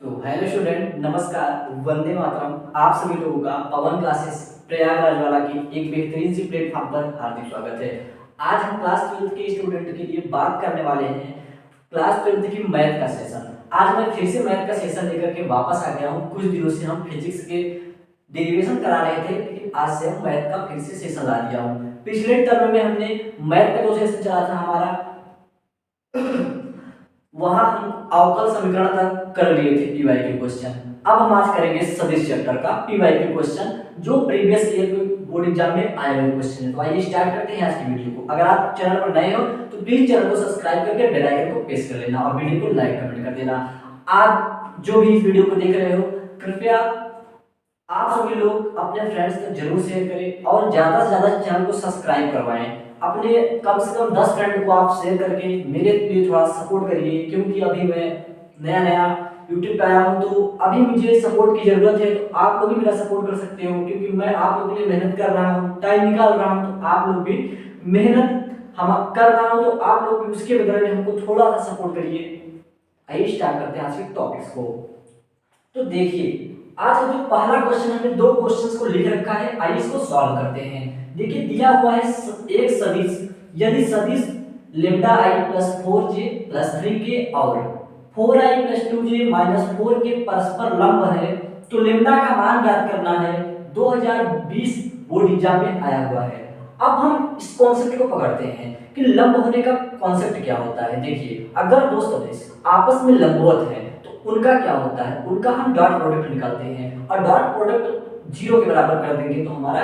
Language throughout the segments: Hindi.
तो हेलो स्टूडेंट, नमस्कार, वंदे मातरम। आप सभी लोगों का पवन क्लासेस प्रयागराज वाला की एक बेहतरीन सी प्लेटफॉर्म पर हार्दिक स्वागत है। आज हम क्लास 12 के स्टूडेंट के लिए बात करने वाले हैं क्लास 12 की मैथ का सेशन। आज मैं फिर से मैथ का सेशन लेकर के वापस आ गया हूँ। कुछ दिनों से हम फिजिक्स के डेरिवेशन करा रहे थे, लेकिन आज से हम मैथ का फिर से सेशन ला दिया हूँ। पिछले टर्म में हमने मैथ का जो सेशन चला था हमारा वहां हम अवकल समीकरण तक कर लिए थे पीवाई के क्वेश्चन। अब हम आज करेंगे सदिश चैप्टर का पीवाई के क्वेश्चन, जो प्रीवियस ईयर बोर्ड एग्जाम में आए हुए क्वेश्चन है। तो आइए स्टार्ट करते हैं आज की वीडियो को। अगर आप चैनल पर नए हो तो प्लीज चैनल को सब्सक्राइब करके बेल आइकन को प्रेस कर लेना और वीडियो को लाइक कमेंट कर देना। आप जो भी इस वीडियो को देख रहे हो, कृपया आप सभी लोग अपने फ्रेंड्स तक जरूर शेयर करें और ज्यादा से ज्यादा चैनल को सब्सक्राइब करवाएं। अपने कम से कम 10 फ्रेंड को आप शेयर करके मेरे लिए थोड़ा सपोर्ट करिए, क्योंकि अभी मैं नया नया यूट्यूब पे आया हूँ, तो अभी मुझे सपोर्ट की जरूरत है। तो आप लोग भी मेरा सपोर्ट कर सकते हो, क्योंकि मैं आप लोगों के लिए मेहनत कर रहा हूँ, टाइम निकाल रहा हूँ। तो आप लोग भी मेहनत हम कर रहा हूँ, तो आप लोग भी उसके बदले में हमको थोड़ा सा सपोर्ट करिए। आइए स्टार्ट करते हैं आज के टॉपिक्स को। तो देखिए, आज का जो पहला क्वेश्चन हमने दो क्वेश्चंस को लिख रखा है, आइए इसको सॉल्व करते हैं। देखिए, दिया हुआ है एक सदिश, यदि सदिश लेम्डा आई प्लस 4j प्लस 3k और 4i plus 2j minus 4k परस्पर लंब है, तो लेम्डा का मान ज्ञात करना है। 2020 बोर्ड एग्जाम में आया हुआ है। अब हम इस कॉन्सेप्ट को पकड़ते हैं कि लंब होने का कॉन्सेप्ट क्या होता है। देखिए, अगर दो सदिश आपस में लंबवत है तो उनका क्या होता है, उनका हम डॉट प्रोडक्ट निकालते हैं और डॉट प्रोडक्ट 0 के बराबर कर देंगे तो हमारा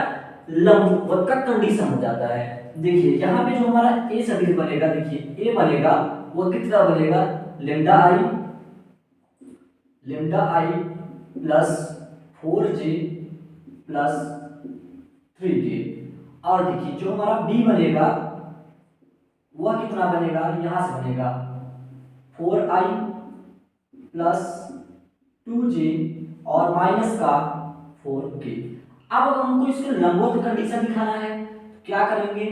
लंबवत का कंडीशन हो जाता है। देखिए, यहाँ पे जो हमारा ए सदिश बनेगा, देखिए ए बनेगा वो कितना बनेगा, लेम्डा आई प्लस 4j प्लस 3k। और देखिए जो हमारा बी बनेगा वह कितना बनेगा, यहां से बनेगा 4i प्लस 2j और माइनस का 4k। अब अगर हमको इसके लंबवत कंडीशन दिखाना है तो क्या करेंगे,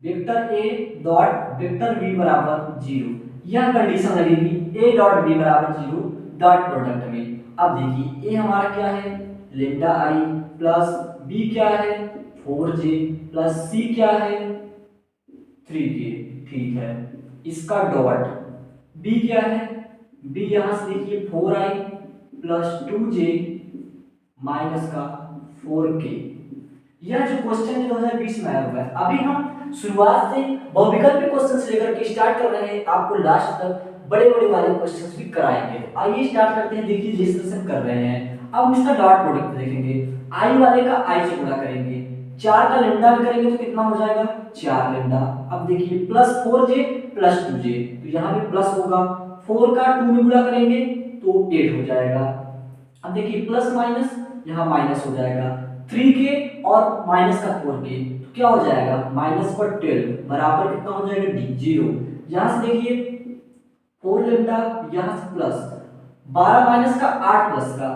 vector a dot vector b बराबर 0, यह कंडीशन लगेगी a डॉट b बराबर 0 डॉट प्रोडक्ट में। अब देखिए a हमारा क्या है, लेम्डा i प्लस b क्या है 4j प्लस c क्या है 3k। ठीक है, इसका डॉट b क्या है, b यहां से देखिए 4i प्लस 2j माइनस का 4k। यह जो क्वेश्चन है 2020 में आया हुआ है। अभी हम शुरुआत से बहुविकल्पी क्वेश्चंस लेकर के स्टार्ट कर रहे हैं, आपको लास्ट तक बड़े बड़े वाले क्वेश्चंस भी कराएंगे। आइए स्टार्ट करते हैं। देखिए, डिस्कशन कर रहे हैं, अब हम इसका डॉट प्रोडक्ट देखेंगे। i वाले का i से गुणा करेंगे, 4 का लेम्डा में करेंगे तो कितना हो जाएगा 4 लेम्डा। अब देखिए प्लस 4j प्लस 2j, तो यहाँ पे प्लस होगा, 4 का 2 में गुणा करेंगे तो 8 हो जाएगा। अब देखिए प्लस माइनस यहाँ माइनस हो जाएगा, 3k और माइनस का 4k तो क्या हो जाएगा माइनस का 12 बराबर कितना हो जाएगा 0। यहाँ से देखिए 4 लेम्डा, यहाँ से प्लस 12 माइनस का 8 प्लस का,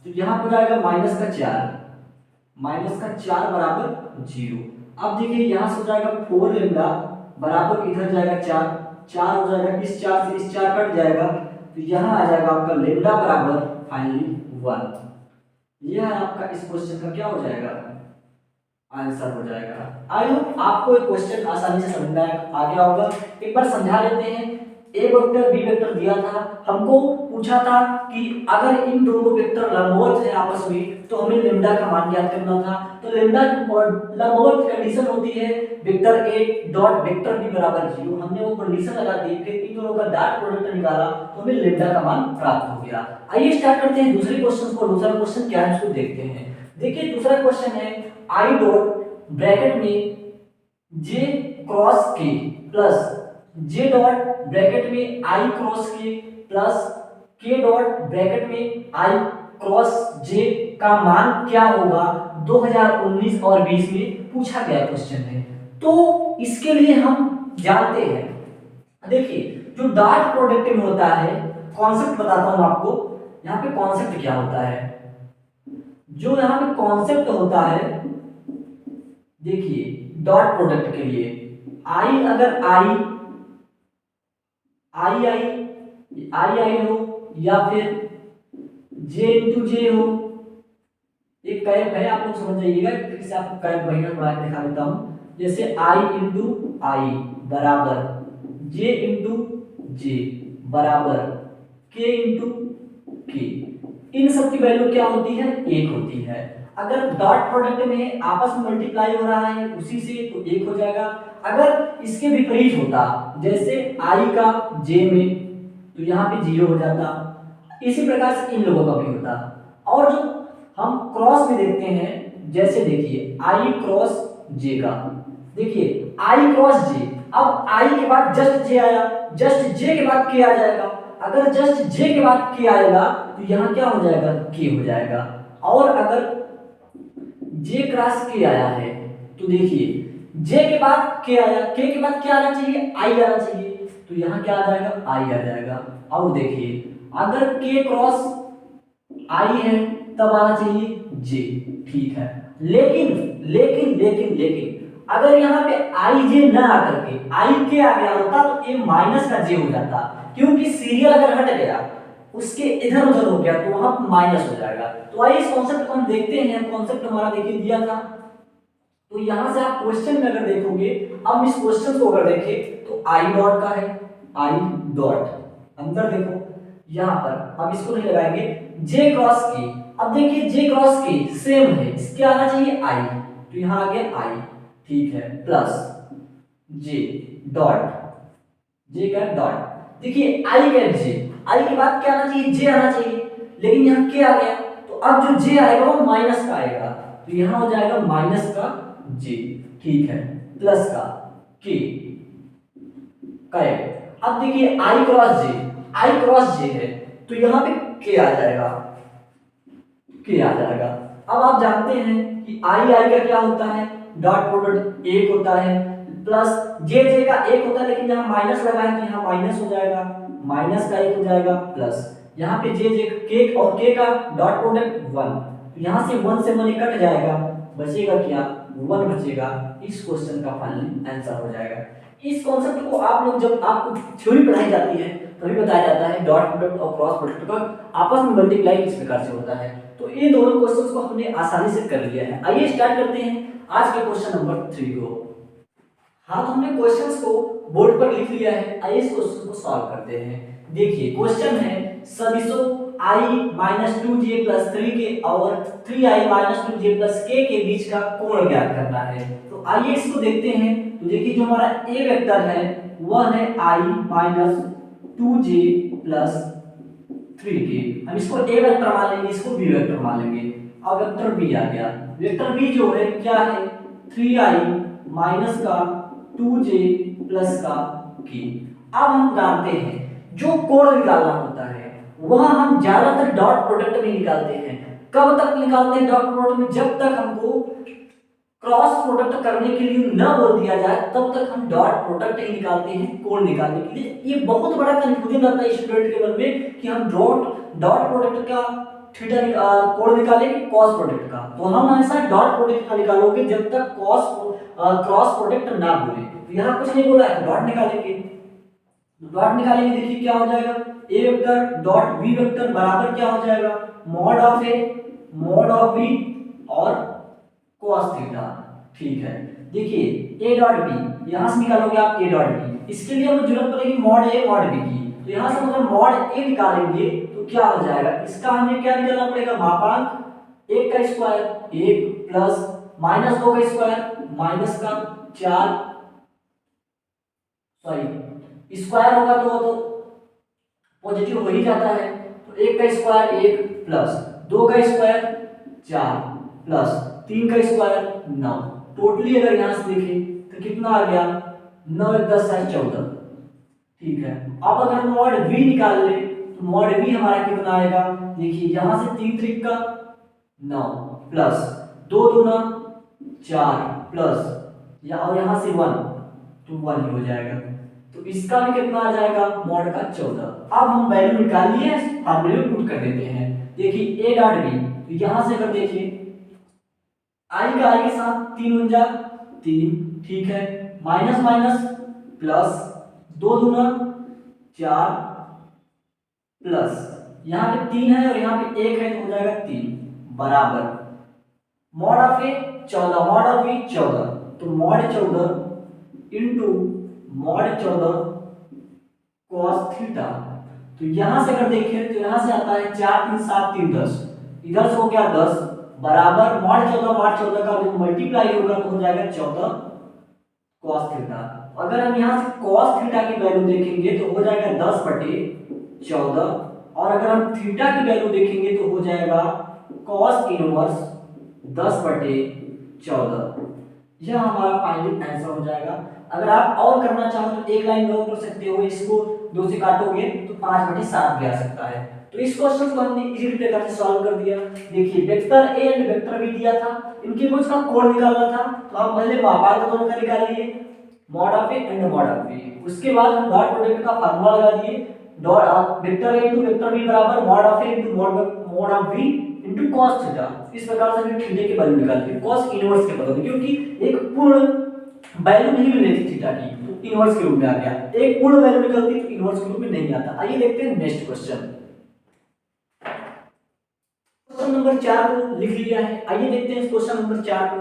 तो यहाँ पे जाएगा माइनस का 4 बराबर 0। अब देखिए यहाँ से हो जाएगा 4 लेम्डा बराबर इधर जाएगा 4 हो जाएगा, इस 4 से इस 4 कट जाएगा, तो यहाँ आ जाएगा आपका लेम्डा बराबर फाइनली 1। यह आपका इस क्वेश्चन का क्या हो जाएगा आंसर हो जाएगा। आई होप आपको ये क्वेश्चन आसानी से समझ में आ गया होगा। एक बार समझा लेते हैं। ए वेक्टर बी वेक्टर दिया था, हमको पूछा था कि अगर इन दोनों वेक्टर लंबवत हैं आपस में तो हमें लेम्डा का मान ज्ञात करना था। तो लेम्डा और लंबवत कंडीशन होती है vector A dot vector B बराबर 0। हमने वो कंडीशन लगा दी, फिर इन दोनों का डॉट प्रोडक्ट निकाला तो हमें लेम्डा का मान प्राप्त हो गया। आइए स्टार्ट करते हैं दूसरे क्वेश्चन को। दूसरा क्वेश्चन क्या है उसको देखते हैं। देखिए दूसरा क्वेश्चन है आई डॉट ब्रैकेट में j cross k plus j dot bracket में i cross k plus k dot bracket में i क्रॉस j का मान क्या होगा 2019 और 20 में पूछा गया क्वेश्चन है। तो इसके लिए हम जानते हैं, देखिए जो डॉट प्रोडक्ट में होता है, कॉन्सेप्ट बताता हूं आपको। यहाँ पे कॉन्सेप्ट क्या होता है, जो यहाँ पे कॉन्सेप्ट होता है, देखिए डॉट प्रोडक्ट के लिए आई अगर आई हो या फिर जे इंटू जे हो। एक कैप है, आप लोग समझ जाइएगा, फिर से आपको कैप वही बना के दिखा देता हूं। जैसे आई इंटू आई बराबर जे इंटू जे बराबर के इंटू के। इन सब की वैल्यू क्या होती है? एक होती है। अगर डॉट प्रोडक्ट में आपस में मल्टीप्लाई हो रहा है उसी से तो एक हो जाएगा। अगर इसके विपरीत होता, जैसे आई का जे में, तो यहाँ पे जीरो हो जाता। इसी प्रकार से इन लोगों का भी होता। और जो हम क्रॉस में देखते हैं, जैसे देखिए आई क्रॉस जे का, देखिए आई क्रॉस जे, अब आई के बाद जस्ट जे आया, जस्ट जे के बाद के आ जाएगा। अगर जस्ट जे के बाद के आएगा तो यहाँ क्या हो जाएगा? के हो जाएगा। और अगर जे क्रॉस के आया है तो देखिए जे के बाद के आया, के के बाद क्या आना चाहिए? आई आना चाहिए, तो यहाँ क्या आ जाएगा? आई आ जाएगा। और देखिए अगर के क्रॉस आई है तब आना चाहिए जे, ठीक है। लेकिन लेकिन लेकिन लेकिन अगर यहाँ पे आई जे ना आकर के आई के आ गया होता तो ये माइनस का जे हो जाता, क्योंकि सीरियल अगर हट गया उसके इधर उधर हो गया तो वहां माइनस हो जाएगा। तो आइए इस कॉन्सेप्ट को हम देखते हैं। कॉन्सेप्ट हमारा देखिए दिया था, तो यहां से आप क्वेश्चन में अगर देखोगे, अब इस क्वेश्चन को अगर देखें तो आई डॉट का है, आई डॉट अंदर देखो यहां पर, अब इसको नहीं लगाएंगे, जे क्रॉस के। अब देखिए जे क्रॉस के सेम है, इसके आना चाहिए आई, तो यहां आ गया आई, ठीक है, प्लस जे डॉट, जे का डॉट, देखिए आई का जे, आई के बाद क्या आना चाहिए? जे आना चाहिए, लेकिन यहाँ के आ गया, तो अब जो जे आएगा वो माइनस का आएगा, तो यहाँ हो जाएगा माइनस का जे, ठीक है, प्लस का के करेक्ट। अब देखिए आई क्रॉस जे, आई क्रॉस जे है तो यहाँ पे के आ जाएगा, के आ जाएगा। अब आप जानते हैं कि आई आई का क्या होता है? डॉट प्रोडक्ट एक होता है, प्लस जे जे का एक होता है, लेकिन यहाँ माइनस लगा है तो यहाँ माइनस हो जाएगा, माइनस का एक हो जाएगा, प्लस यहाँ पे जे जे के और के का डॉट प्रोडक्ट वन, तो यहाँ से वन से वन कट जाएगा, बचेगा क्या? वन बचेगा। इस क्वेश्चन का फाइनल आंसर हो जाएगा। इस कॉन्सेप्ट को आप लोग जब आपको थ्योरी पढ़ाई जाती है तभी बताया जाता है डॉट प्रोडक्ट और क्रॉस प्रोडक्ट का आपस में मल्टीप्लाई किस प्रकार से होता है। तो ये दोनों क्वेश्चंस को हमने आसानी से कर लिया है। आइए स्टार्ट करते हैं आज के क्वेश्चन नंबर 3 को। हाँ, तो हमने क्वेश्चंस को बोर्ड पर लिख लिया है। आइए इस क्वेश्चन को सॉल्व करते हैं। देखिए क्वेश्चन है सदिशों i - 2j + 3k और 3i - 2j + k के बीच का कोण ज्ञात करना है। तो आइए इसको देखते हैं। तो देखिए जो हमारा a वेक्टर है वह है i - 2j + 3k। हम इसको a वेक्टर मान लेंगे, इसको b वेक्टर मान लेंगे। अब वेक्टर b आ गया। वेक्टर b जो है क्या है? 3i - 2j + का k। अब हम जानते हैं जो कोण निकालना होता है वह हम ज्यादातर डॉट प्रोडक्ट में निकालते हैं। कब तक निकालते हैं डॉट प्रोडक्ट में? जब तक हमको क्रॉस प्रोडक्ट करने के लिए न बोल दिया जाए तब तक हम डॉट प्रोडक्ट ही निकालते हैं कोण निकालने के लिए। ये बहुत बड़ा कंफ्यूजन रहता है स्टूडेंट के मन में कि हम डॉट प्रोडक्ट का थीटा कोण निकालें कि कॉस प्रोडक्ट का। तो हम हमेशा डॉट प्रोडक्ट का निकालोगे जब तक क्रॉस प्रोडक्ट ना बोले। तो यहाँ कुछ नहीं बोला है, डॉट निकालेंगे। डॉट निकालेंगे, देखिए क्या हो जाएगा? A vector dot B vector बराबर क्या हो जाएगा? Mod of A mod of B और cos थीटा, ठीक है। देखिए a डॉट बी यहां से निकालोगे आप a डॉट बी, इसके लिए हमें जरूरत पड़ेगी मॉड ए मॉड बी की। तो यहां से अगर मॉड ए निकालेंगे तो क्या हो जाएगा? इसका हमें क्या निकालना पड़ेगा? मापांक 1 का स्क्वायर 1 प्लस -2 का स्क्वायर माइनस का 4, सॉरी स्क्वायर होगा तो पॉजिटिव हो ही जाता है। तो 1 का स्क्वायर 1 प्लस 2 का स्क्वायर 4 प्लस 3 का स्क्वायर 9। टोटली अगर यहां से देखें तो कितना आ गया? 9 + 10 = 14, ठीक है। अब अगर मॉड v निकाल ले तो मॉड v हमारा कितना आएगा? देखिए यहां से 3 3 का 9 प्लस 2 दूना 4 प्लस और यहां से 1 तो 1 ही हो जाएगा। तो इसका भी कितना आ जाएगा? मॉड का 14। अब हम वैल्यू निकाल लिए, फार्मूले में पुट कर देते हैं। देखिए a डॉट b, तो यहां से अगर देखिए i का i के साथ 3 × 3, ठीक है, माइनस माइनस प्लस 2 दूना 4 प्लस यहाँ पे 3 है और यहाँ पे 1 है तो हो जाएगा 3 बराबर mod of A 14, mod of B 14, तो mod 14 into mod 14 cos theta. तो यहां से अगर देखें तो यहां से आता है 4 3 7 3 10, इधर से हो गया 10 बराबर मॉड 14 का जो मल्टीप्लाई होगा तो हो जाएगा 14 cos थीटा। अगर हम यहां से cos थीटा की वैल्यू देखेंगे तो हो जाएगा 10 बटे 14, और अगर हम थीटा की वैल्यू देखेंगे तो हो जाएगा cos इनवर्स 10 बटे 14। यह हमारा फाइनल आंसर हो जाएगा। अगर आप और करना चाहो तो एक लाइन में और कर सकते हो, इसको 2 से काटोगे तो 5 बटे 7 भी आ सकता है। तो इस क्वेश्चन को हमने इजी प्रकार से सॉल्व कर दिया। देखिए vector A and vector B दिया था, इनके बीच का कोण निकालना था, तो हम पहले मापांक दोनों का निकाल लिए mod of A and mod of B. उसके बाद हम डॉट प्रोडक्ट का फार्मूला लगा दिए, dot vector A into vector B बराबर mod of A into mod of B into cos theta. इस प्रकार से हमने थीटा की वैल्यू निकाल ली cos इनवर्स के बदले, क्योंकि एक पूर्ण वैल्यू नहीं मिल रही थी थीटा की तो इनवर्स के रूप में आ गया, एक पूर्ण वैल्यू निकलती तो इनवर्स के रूप में नहीं आता। आइए देखते हैं नेक्स्ट क्वेश्चन। क्वेश्चन नंबर 4 को लिख लिया है, आइए देखते हैं इस क्वेश्चन नंबर 4 को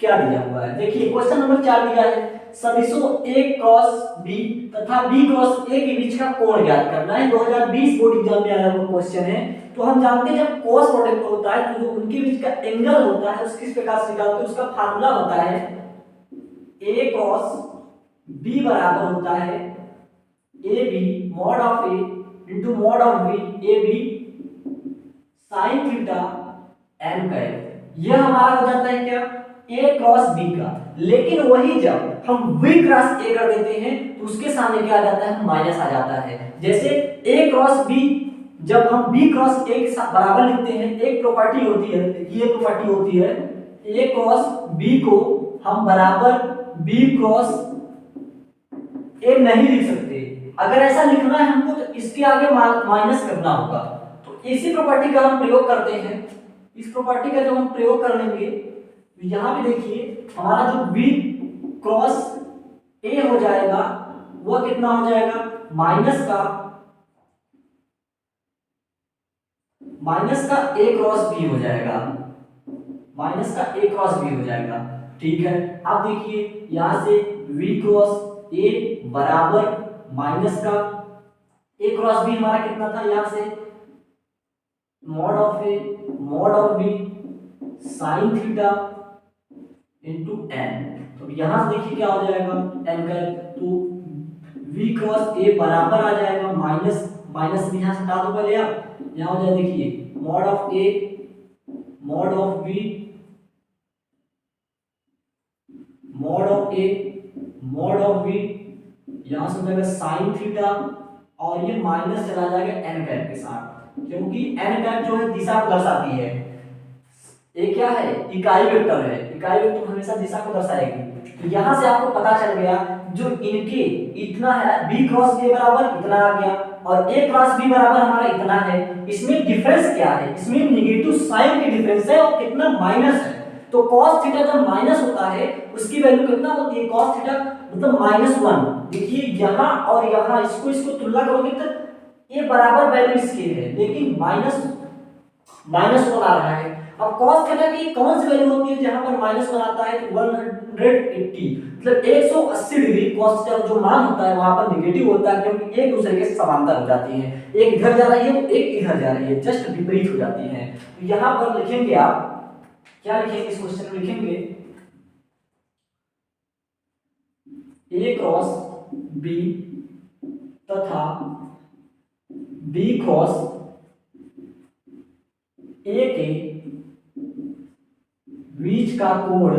क्या दिया हुआ है। देखिए क्वेश्चन नंबर 4 दिया है सदिशों a क्रॉस b तथा b क्रॉस a के बीच का कोण ज्ञात करना है। 2020 बोर्ड एग्जाम में आया हुआ क्वेश्चन है। तो हम जानते हैं जब cos प्रोडक्ट होता है तो जो उनके बीच का एंगल होता है उसको किस प्रकार से निकालते हैं, उसका फार्मूला होता है a क्रॉस b बराबर होता है ab mod of a into mod of b ab sin theta n cap. यह हमारा हो जाता है क्या a क्रॉस b का, लेकिन वही जब हम v क्रॉस a कर देते हैं तो उसके सामने क्या आ जाता है माइनस आ जाता है। जैसे a क्रॉस b जब हम b क्रॉस a के साथ बराबर लिखते हैं, एक प्रॉपर्टी होती है, ये प्रॉपर्टी होती है a क्रॉस b को हम बराबर b क्रॉस a नहीं लिख सकते। अगर ऐसा लिखना है हमको तो इसके आगे माइनस करना होगा। तो इसी प्रॉपर्टी का हम प्रयोग करते हैं। इस प्रॉपर्टी का जब हम प्रयोग कर लेंगे तो यहाँ पे देखिए हमारा जो b क्रॉस a हो जाएगा वह कितना हो जाएगा माइनस का a क्रॉस b हो जाएगा, माइनस का a क्रॉस b हो जाएगा। ठीक है, अब देखिए यहां से v क्रॉस a बराबर माइनस का a क्रॉस b हमारा कितना था, यहां से mod of a mod of b sin theta into n। तो यहां से देखिए क्या हो जाएगा n का, तो v क्रॉस a बराबर आ जाएगा माइनस माइनस यहां से हटा दो पहले आप, यहां हो जाए देखिए mod of a mod of b mod of a mod of b, यहां से हो जाएगा sin थीटा और ये माइनस चला जाएगा n कैप के साथ, क्योंकि n कैप जो है दिशा को दर्शाती है। ये क्या है इकाई वेक्टर है, इकाई वेक्टर हमेशा दिशा को दर्शाएगी। तो यहां से आपको पता चल गया जो इनके इतना है b क्रॉस a बराबर इतना आ गया और a क्रॉस b बराबर हमारा इतना है। इसमें डिफरेंस क्या है, इसमें नेगेटिव साइन के डिफरेंस है और कितना माइनस है। तो cos थीटा जब माइनस होता है उसकी वैल्यू कितना होती है, cos थीटा मतलब -1। देखिए यहां और यहां इसको तुलना करोगे तो ये बराबर वैल्यू इसकी है, लेकिन -1 आ रहा है। अब cos थीटा की कौन सी वैल्यू होती है जहां पर -1 आता है, तो 180 मतलब 180 डिग्री cos थीटा जो मान होता है वहां पर नेगेटिव होता है, क्योंकि एक दूसरे के समांतर हो जाती हैं। एक इधर जा रही है तो एक इधर जा रही है, जस्ट विपरीत हो जाती हैं। तो यहां पर लिखेंगे आप क्या लिखेंगे, इस क्वेश्चन में लिखेंगे a क्रॉस b तथा b क्रॉस a के बीच का कोण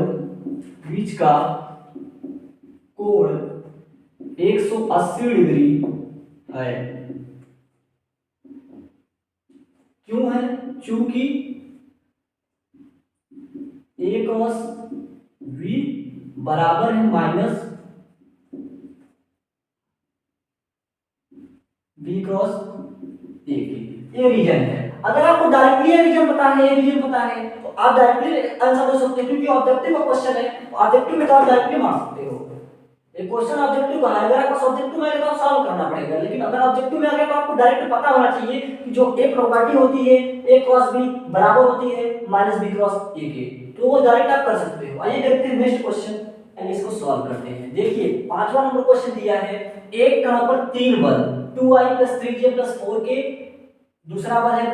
180 डिग्री है। क्यों है, चूंकि a क्रॉस v बराबर है माइनस b क्रॉस a की। ये रीजन है। अगर आपको डायरेक्टली ये रीजन पता है तो आप डायरेक्टली आंसर दे सकते हैं, क्योंकि ऑब्जेक्टिव का क्वेश्चन है, ऑब्जेक्टिव में तो आप डायरेक्टली मार सकते हो। एक क्वेश्चन ऑब्जेक्टिव का है, अगर आपको ऑब्जेक्टिव में आएगा तो सॉल्व करना पड़ेगा, लेकिन अगर ऑब्जेक्टिव में आ गया तो आपको डायरेक्ट पता होना चाहिए कि जो ए प्रॉपर्टी होती है ए क्रॉस बी बराबर होती है माइनस बी क्रॉस ए के, तो वो डायरेक्ट आप कर सकते हो। आइए देखते हैं नेक्स्ट क्वेश्चन एंड इसको सॉल्व करते हैं। देखिए 5वां नंबर क्वेश्चन दिया है, एक कण पर 3 बल 2i + 3j + 4k, दूसरा बल है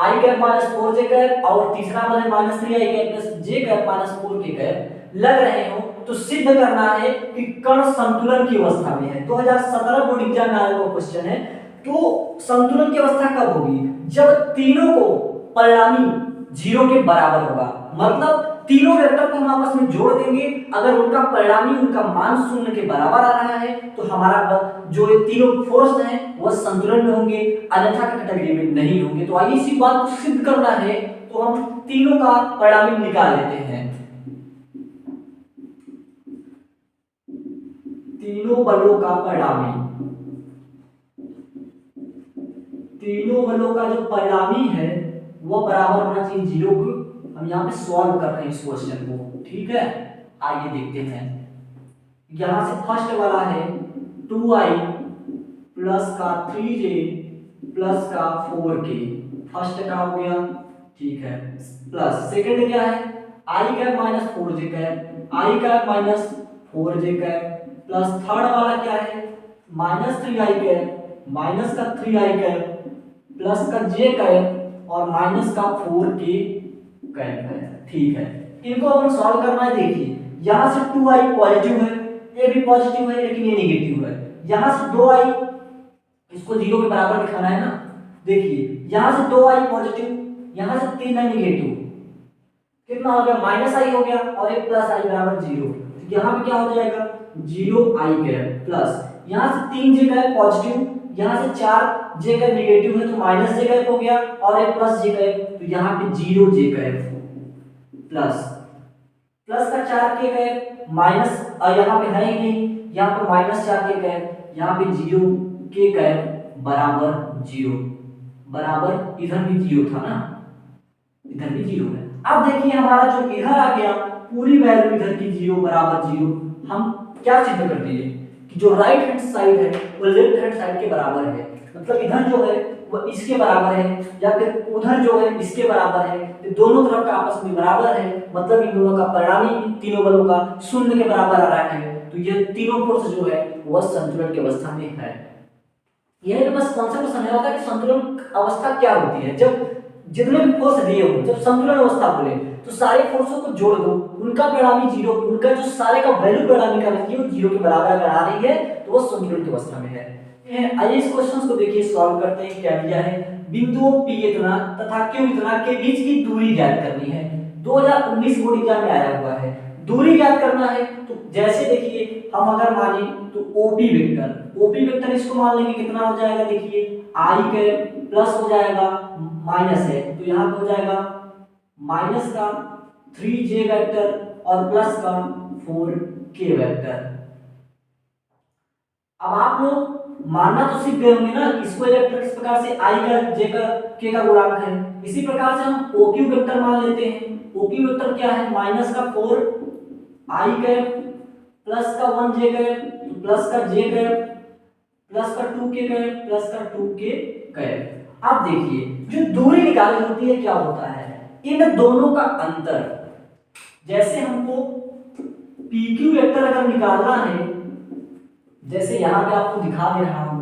i cap minus 4j cap और तीसरा बल है -3i cap + j cap minus 4k cap लग रहे हो, तो सिद्ध करना है कि कण संतुलन की अवस्था में है। 2017 बोर्ड एग्जाम में आया हुआ क्वेश्चन है। तो संतुलन की अवस्था कब होगी? जब तीनों को परिणामी 0 के बराबर होगा, मतलब तीनों वेक्टर को हम आपस में जोड़ देंगे, अगर उनका परिणामी उनका मान 0 के बराबर आ रहा है तो हमारा जो ये तीनों फोर्स हैं वो संतुलन में होंगे, अन्यथा कैटेगरी में नहीं होंगे। तो आइए इसी बात को सिद्ध करना है, तो हम तीनों का परिणामी निकाल लेते हैं। तीनों बलों का परिणामी, तीनों बलों का जो परिणामी है वो बराबर होना चाहिए 0 को। हम यहाँ पे सॉल्व कर रहे हैं इस क्वेश्चन को, ठीक है। आइए देखते हैं, यहां से फर्स्ट वाला है 2i प्लस का 3j प्लस का 4k, फर्स्ट का हो गया, ठीक है। प्लस सेकंड क्या है, i cap minus 4j cap, i cap minus 4j cap, plus third वाला क्या है -3i कैप माइनस का 3i कैप प्लस का j कैप और माइनस का 4k कैप है, ठीक है। इनको अपन सॉल्व करना है। देखिए यहां से 2i पॉजिटिव है, ये भी पॉजिटिव है लेकिन ये नेगेटिव है। यहां से 2i, इसको 0 के बराबर दिखाना है ना। देखिए यहां से 2i पॉजिटिव, यहां से 3i नेगेटिव, कितना हो गया -i हो गया और एक +i बराबर 0। तो यहां पे क्या हो जाएगा 0i कैप प्लस यहां से 3j कैप पॉजिटिव, यहां से 4j कैप नेगेटिव है तो -j कैप हो गया और एक +j कैप, तो यहां पे 0j कैप प्लस प्लस का 4k कैप माइनस, यहां पे है ही नहीं, यहां पे -4k कैप, यहां पे 0k कैप बराबर 0, बराबर इधर भी 0 था ना, इधर भी 0 है। अब देखिए हमारा जो इधर आ गया पूरी वैल्यू इधर की 0 बराबर 0, हम क्या सिद्ध कर दिए कि जो राइट हैंड साइड है वो लेफ्ट हैंड साइड के बराबर है, मतलब इधर जो है वो इसके बराबर है या फिर उधर जो है इसके बराबर है, तो दोनों तरफ का आपस में बराबर है, मतलब इन दोनों का परिणामी तीनों बलों का 0 के बराबर आ रहा है, तो ये तीनों फोर्स जो है वह संतुलन की अवस्था में है। यह बस कॉन्सेप्ट समझना था कि संतुलन अवस्था क्या होती है। जब जितने भी फोर्स दिए हो, जब संतुलन अवस्था बोले तो सारे फोर्सों को जोड़ दो, उनका परिणामी 0, उनका जो सारे का वैल्यू परिणामी का रखिए वो 0 के बराबर अगर आ रही है तो वो संतुलन की अवस्था में है। आइए इस क्वेश्चन को देखिए सॉल्व करते हैं। क्या दिया है, बिंदुओं P इतना तथा Q इतना के बीच की दूरी ज्ञात करनी है। 2019 बोर्ड एग्जाम में आया हुआ है, दूरी ज्ञात करना है। तो जैसे देखिए हम अगर माने तो OP वेक्टर इसको मान लेंगे कितना हो जाएगा, देखिए i के प्लस हो जाएगा माइनस है तो यहाँ पे हो जाएगा माइनस का 3j वेक्टर और प्लस का 4k वेक्टर। अब आप लोग मानना तो सीख गए होंगे ना, इसको वेक्टर इस प्रकार से i का j का k का गुणांक है। इसी प्रकार से हम OQ वेक्टर मान लेते हैं। OQ वेक्टर क्या है, माइनस का 4i कैप प्लस का 1j कैप प्लस का j कैप प्लस का 2k कैप प्लस का 2k कैप। अब देखिए जो दूरी निकालनी होती है क्या होता है, इन दोनों का अंतर, जैसे हमको PQ वेक्टर अगर निकालना है, जैसे यहां पे आपको दिखा दे रहा हूं,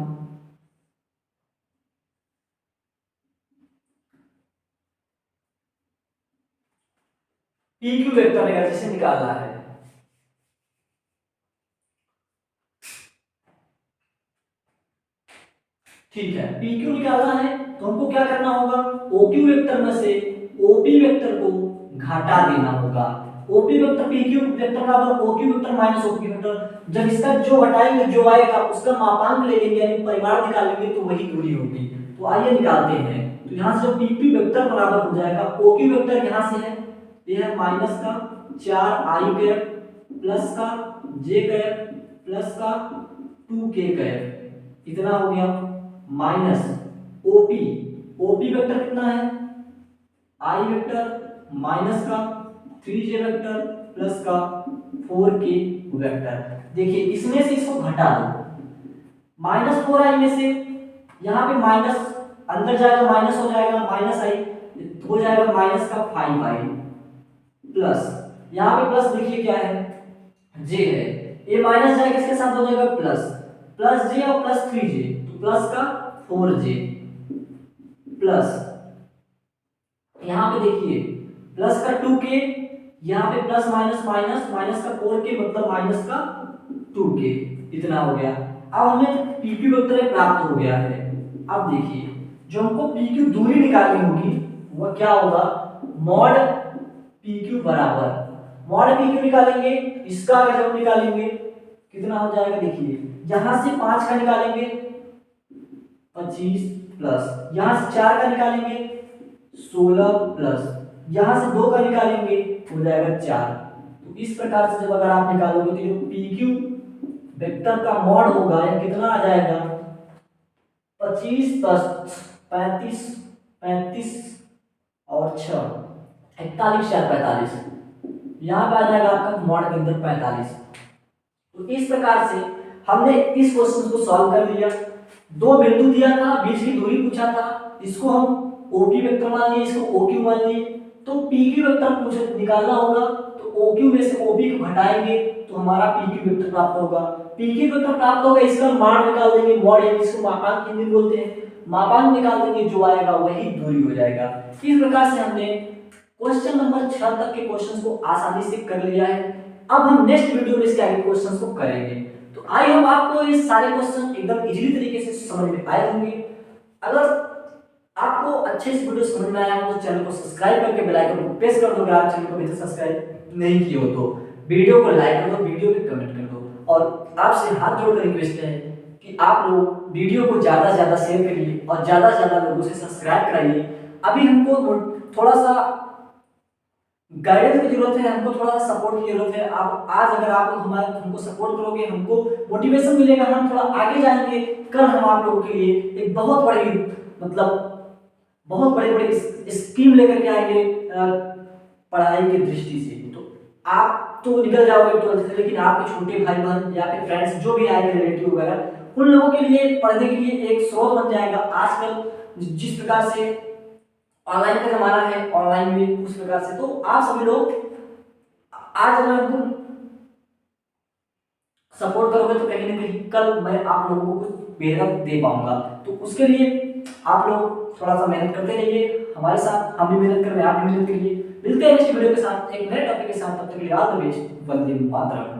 PQ वेक्टर अगर जैसे निकालना है, ठीक है, PQ निकालना है तो हमको क्या करना होगा, OQ वेक्टर में से OP वेक्टर को घटा देना होगा। OP वेक्टर PQ वेक्टर बराबर OQ vector minus OP vector, जब इसका जो घटाएंगे जो आएगा उसका मापांक ले लेंगे यानी परिमाण निकालेंगे तो वही दूरी होगी। तो आइए निकालते हैं। तो यहां से जो PQ वेक्टर बराबर हो जाएगा, OQ वेक्टर यहां से है, ये है माइनस का 4i कैप प्लस का j कैप प्लस का 2k कैप, इतना हो गया माइनस OP वेक्टर कितना है i वेक्टर माइनस का 3j वेक्टर प्लस का 4k वेक्टर। देखिए इसमें से इसको घटा दो, -4 आई में से, यहाँ पे माइनस अंदर जाएगा माइनस हो जाएगा, माइनस आई हो जाएगा माइनस का 5 आई प्लस, यहाँ पे प्लस देखिए क्या है, जे है, ये माइनस जाएगा इसके साथ हो जाएगा प्लस, प्लस जे और प्लस 3j, तो प्लस का 4j प्लस, यहाँ पे देखिए प्लस का 2k, यहाँ पे प्लस माइनस माइनस, माइनस का 4k मतलब माइनस का 2k, इतना हो गया। अब हमें PQ वेक्टर प्राप्त हो गया है। अब देखिए जो हमको PQ दूरी निकालनी होगी वह क्या होगा, मॉड PQ बराबर, मॉड PQ निकालेंगे, इसका अगर हम निकालेंगे कितना हो जाएगा, देखिए यहां से 5 का निकालेंगे 25 प्लस, यहां से 4 का निकालेंगे 16 प्लस, यहां से 2 का निकालेंगे हो जाएगा 4। तो इस प्रकार से जब अगर आप निकालोगे तो जो PQ वेक्टर का मॉड होगा यह कितना आ जाएगा, 25 + 35, 35 और 6 41 4 45, यहाँ पे आ जाएगा आपका मॉड के अंदर 45। तो इस प्रकार से हमने इस क्वेश्चन को सॉल्व कर लिया। दो बिंदु दिया था, बीच की दूरी पूछा था, इसको हम OQ वेक्टर मान लिए, इसको OQ मान लिए, तो PQ वेक्टर मुझे निकालना होगा, तो OQ में से OP को घटाएंगे तो हमारा PQ वेक्टर प्राप्त होगा। PQ वेक्टर प्राप्त होगा, इसका मान निकाल देंगे, मॉड यानी इसको मापांक हिंदी में बोलते हैं, मापांक निकाल देंगे, जो आएगा वही दूरी हो जाएगा। इस प्रकार से हमने क्वेश्चन नंबर 6 तक के क्वेश्चंस को आसानी से कर लिया है। अब हम नेक्स्ट वीडियो में इसके आगे क्वेश्चंस को करेंगे। तो आई होप आपको ये सारे क्वेश्चन एकदम इजीली तरीके से समझ में आए होंगे। अगर आपको अच्छे से वीडियो समझ में आया हो तो चैनल को सब्सक्राइब करके बेल आइकन को प्रेस कर दो। अगर आप चैनल को अभी तक सब्सक्राइब नहीं किए हो तो वीडियो को लाइक कर दो, वीडियो पे कमेंट कर दो, और आपसे हाथ जोड़कर रिक्वेस्ट है कि आप लोग वीडियो को ज्यादा से ज्यादा शेयर करिए और ज्यादा से ज्यादा लोगों से सब्सक्राइब कराइए। अभी हमको थोड़ा सा गाइडेंस की जरूरत है, हमको थोड़ा सा सपोर्ट की जरूरत है। आप आज अगर आप हमको सपोर्ट करोगे, हमको मोटिवेशन मिलेगा, हम थोड़ा आगे जाएंगे। कल हम आप लोगों के लिए एक बहुत बड़ी मतलब बहुत बड़े स्कीम लेकर के आएंगे पढ़ाई की दृष्टि से। तो आप तो निकल जाओगे ट्वेल्थ से, लेकिन आपके छोटे भाई बहन या फिर फ्रेंड्स जो भी आएंगे रिलेटिव वगैरह, उन लोगों के लिए पढ़ने के लिए एक स्रोत बन जाएगा। आजकल जिस प्रकार से ऑनलाइन का जमाना है, ऑनलाइन में उस प्रकार से, तो आप सभी लोग आज अगर हमको सपोर्ट करोगे तो कहीं ना कहीं कल मैं आप लोगों को कुछ बेहतर दे पाऊंगा। तो उसके लिए आप लोग थोड़ा सा मेहनत करते रहिए हमारे साथ, हम भी मेहनत कर रहे हैं, आप भी मेहनत करिए। मिलते हैं नेक्स्ट वीडियो के साथ एक नए टॉपिक के साथ, तब तक के लिए all the best, Vande Mataram.